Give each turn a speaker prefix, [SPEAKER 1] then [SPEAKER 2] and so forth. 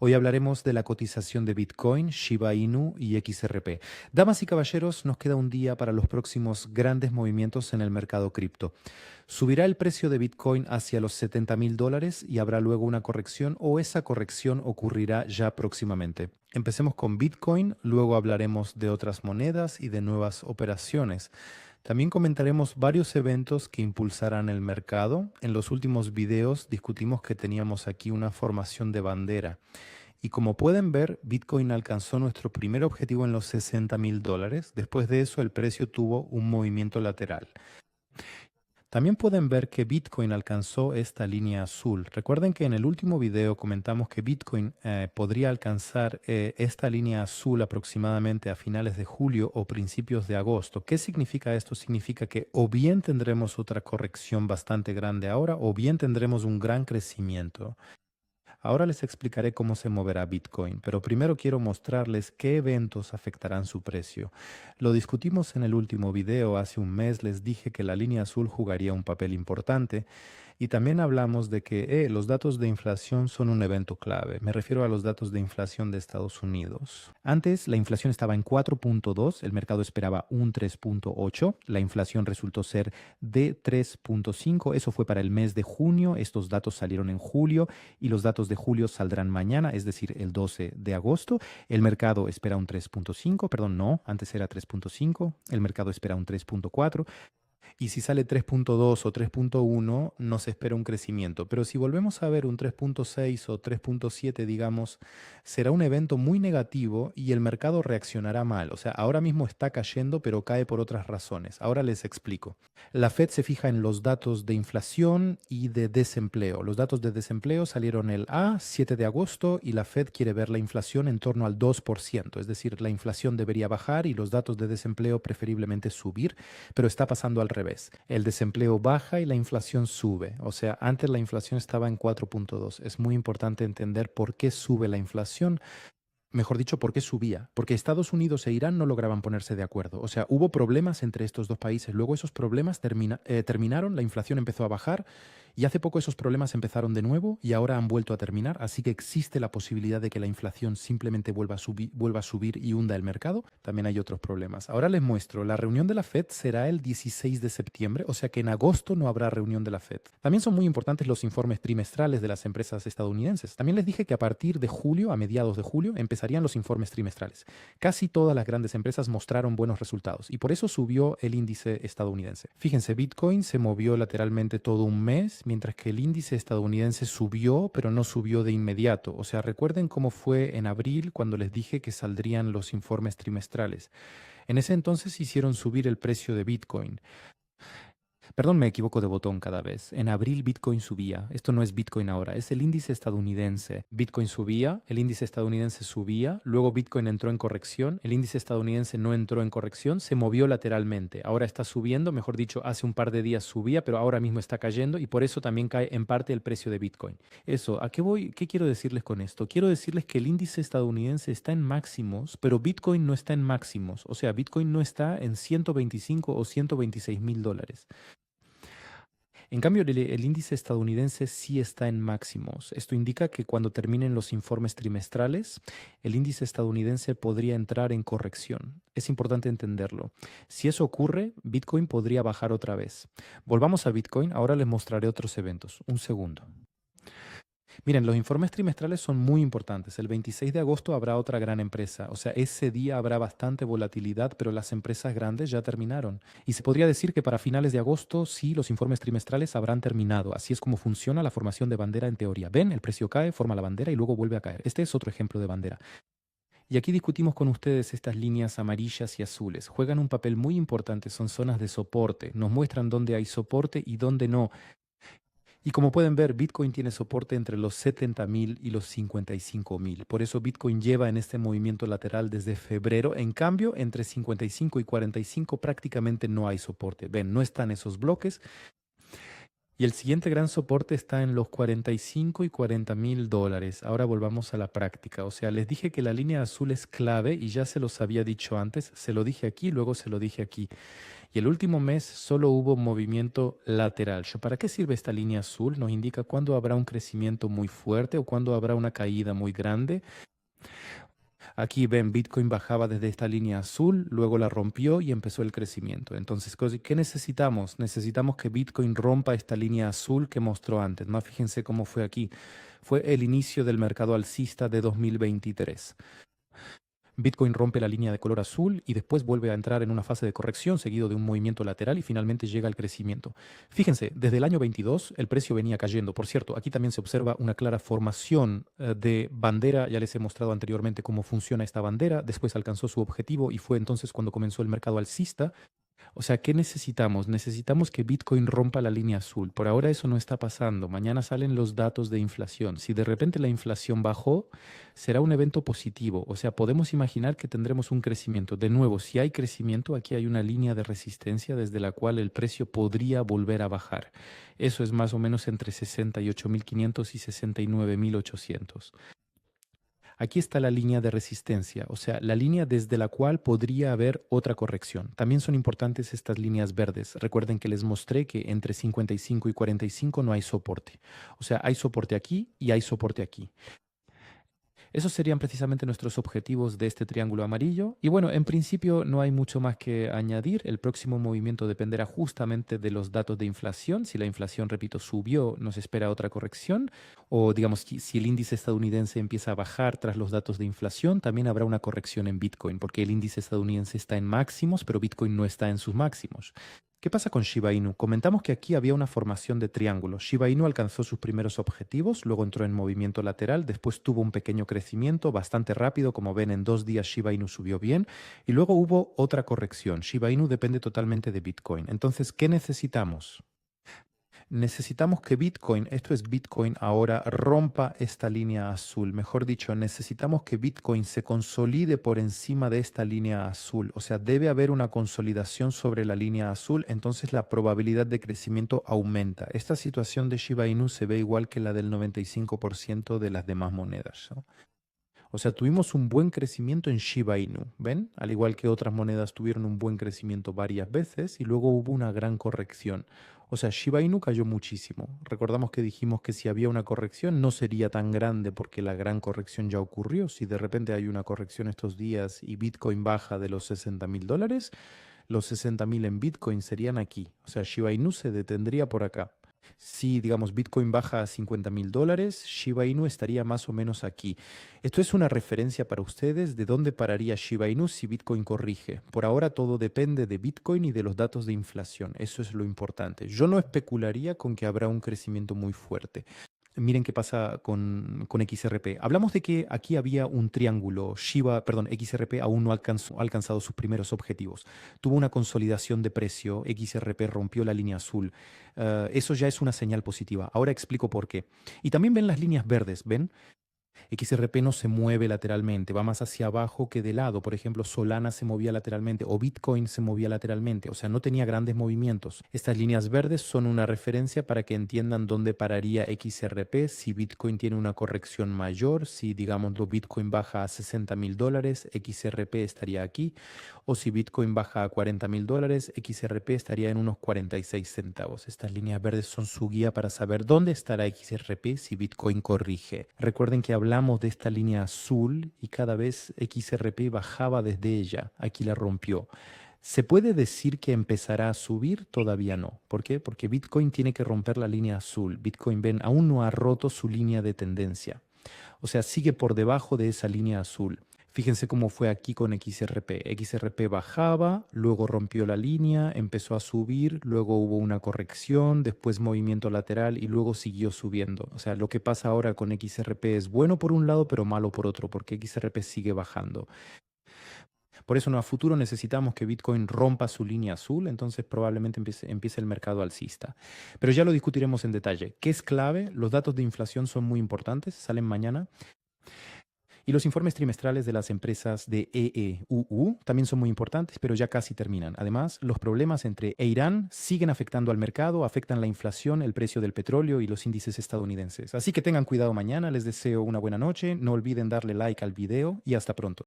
[SPEAKER 1] Hoy hablaremos de la cotización de Bitcoin, Shiba Inu y XRP. Damas y caballeros, nos queda un día para los próximos grandes movimientos en el mercado cripto. ¿Subirá el precio de Bitcoin hacia los $70.000 y habrá luego una corrección o esa corrección ocurrirá ya próximamente? Empecemos con Bitcoin, luego hablaremos de otras monedas y de nuevas operaciones. También comentaremos varios eventos que impulsarán el mercado. En los últimos videos discutimos que teníamos aquí una formación de bandera. Y como pueden ver, Bitcoin alcanzó nuestro primer objetivo en los $60.000. Después de eso, el precio tuvo un movimiento lateral. También pueden ver que Bitcoin alcanzó esta línea azul. Recuerden que en el último video comentamos que Bitcoin podría alcanzar esta línea azul aproximadamente a finales de julio o principios de agosto. ¿Qué significa esto? Significa que o bien tendremos otra corrección bastante grande ahora o bien tendremos un gran crecimiento. Ahora les explicaré cómo se moverá Bitcoin, pero primero quiero mostrarles qué eventos afectarán su precio. Lo discutimos en el último video, hace un mes les dije que la línea azul jugaría un papel importante y también hablamos de que los datos de inflación son un evento clave. Me refiero a los datos de inflación de Estados Unidos. Antes la inflación estaba en 4.2, el mercado esperaba un 3.8, la inflación resultó ser de 3.5, eso fue para el mes de junio, estos datos salieron en julio y los datos de julio saldrán mañana, es decir, el 12 de agosto. El mercado espera un 3.5, perdón, no, antes era 3.5, el mercado espera un 3.4. Y si sale 3.2 o 3.1, nos espera un crecimiento. Pero si volvemos a ver un 3.6 o 3.7, digamos, será un evento muy negativo y el mercado reaccionará mal. O sea, ahora mismo está cayendo, pero cae por otras razones. Ahora les explico. La Fed se fija en los datos de inflación y de desempleo. Los datos de desempleo salieron el 7 de agosto y la Fed quiere ver la inflación en torno al 2%. Es decir, la inflación debería bajar y los datos de desempleo preferiblemente subir, pero está pasando al revés. El desempleo baja y la inflación sube. O sea, antes la inflación estaba en 4.2. Es muy importante entender por qué sube la inflación. Mejor dicho, ¿por qué subía? Porque Estados Unidos e Irán no lograban ponerse de acuerdo. O sea, hubo problemas entre estos dos países. Luego esos problemas terminaron, la inflación empezó a bajar y hace poco esos problemas empezaron de nuevo y ahora han vuelto a terminar. Así que existe la posibilidad de que la inflación simplemente vuelva a subir y hunda el mercado. También hay otros problemas. Ahora les muestro. La reunión de la Fed será el 16 de septiembre, o sea que en agosto no habrá reunión de la Fed. También son muy importantes los informes trimestrales de las empresas estadounidenses. También les dije que a partir de julio, a mediados de julio, empezarían los informes trimestrales. Casi todas las grandes empresas mostraron buenos resultados y por eso subió el índice estadounidense. Fíjense, Bitcoin se movió lateralmente todo un mes, mientras que el índice estadounidense subió, pero no subió de inmediato. O sea, recuerden cómo fue en abril cuando les dije que saldrían los informes trimestrales. En ese entonces hicieron subir el precio de Bitcoin. Perdón, me equivoco de botón cada vez. En abril Bitcoin subía. Esto no es Bitcoin ahora, es el índice estadounidense. Bitcoin subía, el índice estadounidense subía, luego Bitcoin entró en corrección, el índice estadounidense no entró en corrección, se movió lateralmente. Ahora está subiendo, mejor dicho, hace un par de días subía, pero ahora mismo está cayendo y por eso también cae en parte el precio de Bitcoin. Eso, ¿a qué voy? ¿Qué quiero decirles con esto? Quiero decirles que el índice estadounidense está en máximos, pero Bitcoin no está en máximos. O sea, Bitcoin no está en 125 o 126.000 dólares. En cambio, el índice estadounidense sí está en máximos. Esto indica que cuando terminen los informes trimestrales, el índice estadounidense podría entrar en corrección. Es importante entenderlo. Si eso ocurre, Bitcoin podría bajar otra vez. Volvamos a Bitcoin. Ahora les mostraré otros eventos. Un segundo. Miren, los informes trimestrales son muy importantes. El 26 de agosto habrá otra gran empresa. O sea, ese día habrá bastante volatilidad, pero las empresas grandes ya terminaron. Y se podría decir que para finales de agosto, sí, los informes trimestrales habrán terminado. Así es como funciona la formación de bandera en teoría. Ven, el precio cae, forma la bandera y luego vuelve a caer. Este es otro ejemplo de bandera. Y aquí discutimos con ustedes estas líneas amarillas y azules. Juegan un papel muy importante, son zonas de soporte. Nos muestran dónde hay soporte y dónde no. Y como pueden ver, Bitcoin tiene soporte entre los 70.000 y los 55.000. Por eso Bitcoin lleva en este movimiento lateral desde febrero. En cambio, entre 55 y 45 prácticamente no hay soporte. Ven, no están esos bloques. Y el siguiente gran soporte está en los 45 y 40 mil dólares. Ahora volvamos a la práctica. O sea, les dije que la línea azul es clave y ya se los había dicho antes. Se lo dije aquí, luego se lo dije aquí. Y el último mes solo hubo movimiento lateral. ¿Para qué sirve esta línea azul? Nos indica cuándo habrá un crecimiento muy fuerte o cuándo habrá una caída muy grande. Aquí ven, Bitcoin bajaba desde esta línea azul, luego la rompió y empezó el crecimiento. Entonces, ¿qué necesitamos? Necesitamos que Bitcoin rompa esta línea azul que mostró antes. Más fíjense cómo fue aquí. Fue el inicio del mercado alcista de 2023. Bitcoin rompe la línea de color azul y después vuelve a entrar en una fase de corrección seguido de un movimiento lateral y finalmente llega al crecimiento. Fíjense, desde el año 22 el precio venía cayendo. Por cierto, aquí también se observa una clara formación de bandera. Ya les he mostrado anteriormente cómo funciona esta bandera. Después alcanzó su objetivo y fue entonces cuando comenzó el mercado alcista. O sea, ¿qué necesitamos? Necesitamos que Bitcoin rompa la línea azul. Por ahora eso no está pasando. Mañana salen los datos de inflación. Si de repente la inflación bajó, será un evento positivo. O sea, podemos imaginar que tendremos un crecimiento. De nuevo, si hay crecimiento, aquí hay una línea de resistencia desde la cual el precio podría volver a bajar. Eso es más o menos entre 68.500 y 69.800. Aquí está la línea de resistencia, o sea, la línea desde la cual podría haber otra corrección. También son importantes estas líneas verdes. Recuerden que les mostré que entre 55 y 45 no hay soporte. O sea, hay soporte aquí y hay soporte aquí. Esos serían precisamente nuestros objetivos de este triángulo amarillo. Y bueno, en principio no hay mucho más que añadir. El próximo movimiento dependerá justamente de los datos de inflación. Si la inflación, repito, subió, nos espera otra corrección. O digamos, si el índice estadounidense empieza a bajar tras los datos de inflación, también habrá una corrección en Bitcoin, porque el índice estadounidense está en máximos, pero Bitcoin no está en sus máximos. ¿Qué pasa con Shiba Inu? Comentamos que aquí había una formación de triángulo. Shiba Inu alcanzó sus primeros objetivos, luego entró en movimiento lateral, después tuvo un pequeño crecimiento bastante rápido, como ven en 2 días Shiba Inu subió bien, y luego hubo otra corrección. Shiba Inu depende totalmente de Bitcoin. Entonces, ¿qué necesitamos? Necesitamos que Bitcoin, esto es Bitcoin ahora, rompa esta línea azul. Mejor dicho, necesitamos que Bitcoin se consolide por encima de esta línea azul. O sea, debe haber una consolidación sobre la línea azul, entonces la probabilidad de crecimiento aumenta. Esta situación de Shiba Inu se ve igual que la del 95% de las demás monedas, ¿no? O sea, tuvimos un buen crecimiento en Shiba Inu, ¿ven? Al igual que otras monedas tuvieron un buen crecimiento varias veces y luego hubo una gran corrección. O sea, Shiba Inu cayó muchísimo. Recordamos que dijimos que si había una corrección no sería tan grande porque la gran corrección ya ocurrió. Si de repente hay una corrección estos días y Bitcoin baja de los 60.000 dólares, los 60.000 en Bitcoin serían aquí. O sea, Shiba Inu se detendría por acá. Si, digamos, Bitcoin baja a 50.000 dólares, Shiba Inu estaría más o menos aquí. Esto es una referencia para ustedes de dónde pararía Shiba Inu si Bitcoin corrige. Por ahora todo depende de Bitcoin y de los datos de inflación. Eso es lo importante. Yo no especularía con que habrá un crecimiento muy fuerte. Miren qué pasa con XRP. Hablamos de que aquí había un triángulo. XRP aún no ha alcanzado sus primeros objetivos. Tuvo una consolidación de precio. XRP rompió la línea azul. Eso ya es una señal positiva. Ahora explico por qué. Y también ven las líneas verdes, ¿ven? XRP no se mueve lateralmente, va más hacia abajo que de lado. Por ejemplo, Solana se movía lateralmente o Bitcoin se movía lateralmente, o sea, no tenía grandes movimientos. Estas líneas verdes son una referencia para que entiendan dónde pararía XRP si Bitcoin tiene una corrección mayor, si digamos Bitcoin baja a 60.000 dólares, XRP estaría aquí, o si Bitcoin baja a 40.000 dólares, XRP estaría en unos 46 centavos. Estas líneas verdes son su guía para saber dónde estará XRP si Bitcoin corrige. Recuerden que hablamos de esta línea azul y cada vez XRP bajaba desde ella. Aquí la rompió. ¿Se puede decir que empezará a subir? Todavía no. ¿Por qué? Porque Bitcoin tiene que romper la línea azul. Bitcoin, ven, aún no ha roto su línea de tendencia. O sea, sigue por debajo de esa línea azul. Fíjense cómo fue aquí con XRP. XRP bajaba, luego rompió la línea, empezó a subir, luego hubo una corrección, después movimiento lateral y luego siguió subiendo. O sea, lo que pasa ahora con XRP es bueno por un lado, pero malo por otro, porque XRP sigue bajando. Por eso, a futuro necesitamos que Bitcoin rompa su línea azul, entonces probablemente empiece el mercado alcista. Pero ya lo discutiremos en detalle. ¿Qué es clave? Los datos de inflación son muy importantes, salen mañana. Y los informes trimestrales de las empresas de EEUU también son muy importantes, pero ya casi terminan. Además, los problemas entre Irán siguen afectando al mercado, afectan la inflación, el precio del petróleo y los índices estadounidenses. Así que tengan cuidado mañana, les deseo una buena noche, no olviden darle like al video y hasta pronto.